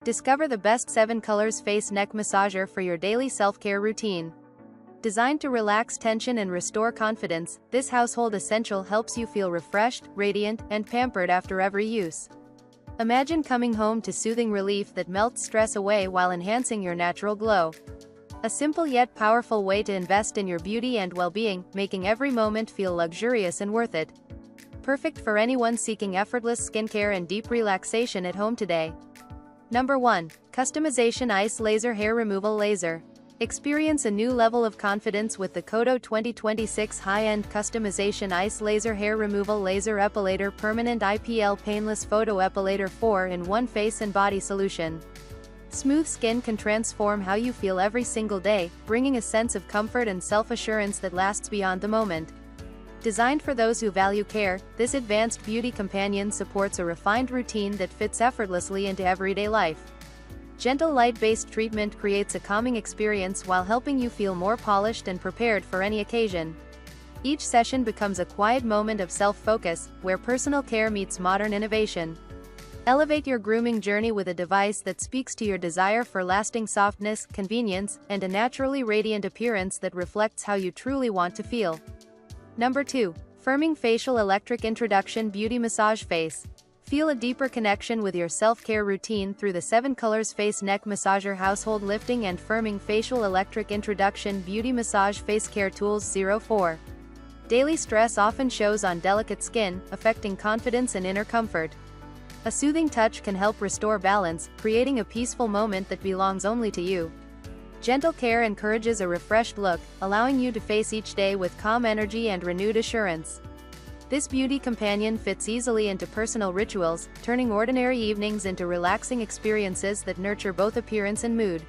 Discover the best 7 colors face neck massager for your daily self-care routine. Designed to relax tension and restore confidence, this household essential helps you feel refreshed, radiant, and pampered after every use. Imagine coming home to soothing relief that melts stress away while enhancing your natural glow. A simple yet powerful way to invest in your beauty and well-being, making every moment feel luxurious and worth it. Perfect for anyone seeking effortless skincare and deep relaxation at home today. Number 1. Customization Ice Laser Hair Removal Laser. Experience a new level of confidence with the Kodo 2026 High-End Customization Ice Laser Hair Removal Laser Epilator Permanent IPL Painless Photo Epilator 4-in-1 Face and Body Solution. Smooth skin can transform how you feel every single day, bringing a sense of comfort and self-assurance that lasts beyond the moment. Designed for those who value care, this advanced beauty companion supports a refined routine that fits effortlessly into everyday life. Gentle light-based treatment creates a calming experience while helping you feel more polished and prepared for any occasion. Each session becomes a quiet moment of self-focus, where personal care meets modern innovation. Elevate your grooming journey with a device that speaks to your desire for lasting softness, convenience, and a naturally radiant appearance that reflects how you truly want to feel. Number 2. Firming Facial Electric Introduction Beauty Massage Face. Feel a deeper connection with your self-care routine through the 7 colors Face Neck Massager Household Lifting and Firming Facial Electric Introduction Beauty Massage Face Care Tools 04. Daily stress often shows on delicate skin, affecting confidence and inner comfort. A soothing touch can help restore balance, creating a peaceful moment that belongs only to you. Gentle care encourages a refreshed look, allowing you to face each day with calm energy and renewed assurance. This beauty companion fits easily into personal rituals, turning ordinary evenings into relaxing experiences that nurture both appearance and mood.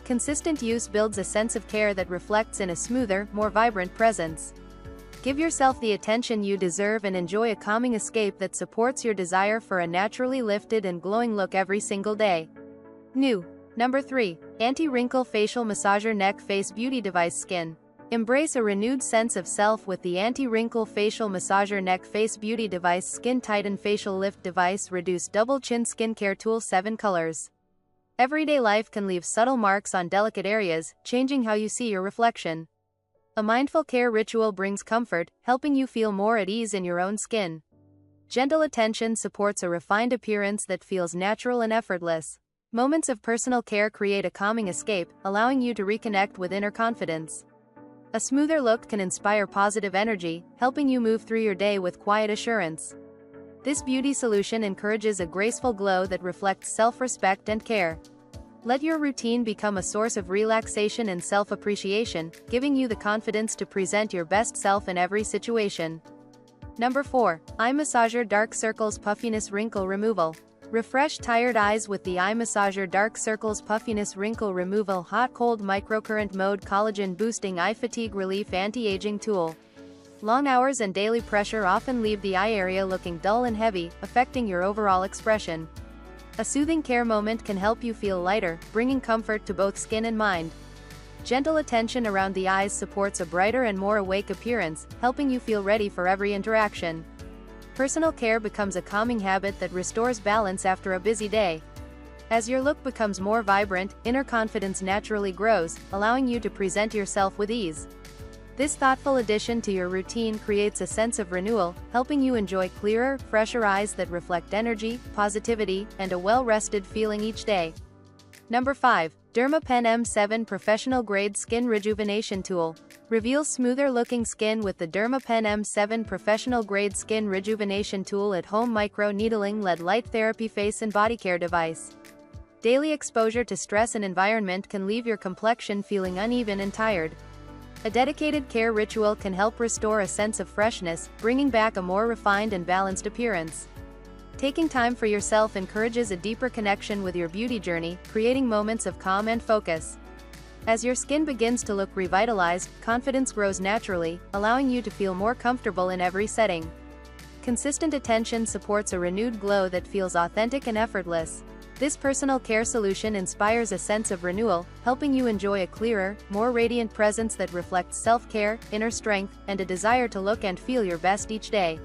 Consistent use builds a sense of care that reflects in a smoother, more vibrant presence. Give yourself the attention you deserve and enjoy a calming escape that supports your desire for a naturally lifted and glowing look every single day. New. Number 3. Anti-Wrinkle Facial Massager Neck Face Beauty Device Skin. Embrace a renewed sense of self with the Anti-Wrinkle Facial Massager Neck Face Beauty Device Skin Tighten Facial Lift Device Reduce Double Chin Skincare Tool 7 colors. Everyday life can leave subtle marks on delicate areas, changing how you see your reflection. A mindful care ritual brings comfort, helping you feel more at ease in your own skin. Gentle attention supports a refined appearance that feels natural and effortless. Moments of personal care create a calming escape, allowing you to reconnect with inner confidence. A smoother look can inspire positive energy, helping you move through your day with quiet assurance. This beauty solution encourages a graceful glow that reflects self-respect and care. Let your routine become a source of relaxation and self-appreciation, giving you the confidence to present your best self in every situation. Number 4. Eye Massager Dark Circles Puffiness Wrinkle Removal. Refresh tired eyes with the Eye Massager Dark Circles Puffiness Wrinkle Removal Hot-Cold Microcurrent Mode Collagen Boosting Eye Fatigue Relief Anti-Aging Tool. Long hours and daily pressure often leave the eye area looking dull and heavy, affecting your overall expression. A soothing care moment can help you feel lighter, bringing comfort to both skin and mind. Gentle attention around the eyes supports a brighter and more awake appearance, helping you feel ready for every interaction. Personal care becomes a calming habit that restores balance after a busy day. As your look becomes more vibrant, inner confidence naturally grows, allowing you to present yourself with ease. This thoughtful addition to your routine creates a sense of renewal, helping you enjoy clearer, fresher eyes that reflect energy, positivity, and a well-rested feeling each day. Number 5. Derma Pen M7 Professional Grade Skin Rejuvenation Tool. Reveal smoother-looking skin with the Derma Pen M7 Professional Grade Skin Rejuvenation Tool at Home Micro-Needling-LED Light Therapy Face and Body Care Device. Daily exposure to stress and environment can leave your complexion feeling uneven and tired. A dedicated care ritual can help restore a sense of freshness, bringing back a more refined and balanced appearance. Taking time for yourself encourages a deeper connection with your beauty journey, creating moments of calm and focus. As your skin begins to look revitalized, confidence grows naturally, allowing you to feel more comfortable in every setting. Consistent attention supports a renewed glow that feels authentic and effortless. This personal care solution inspires a sense of renewal, helping you enjoy a clearer, more radiant presence that reflects self-care, inner strength, and a desire to look and feel your best each day.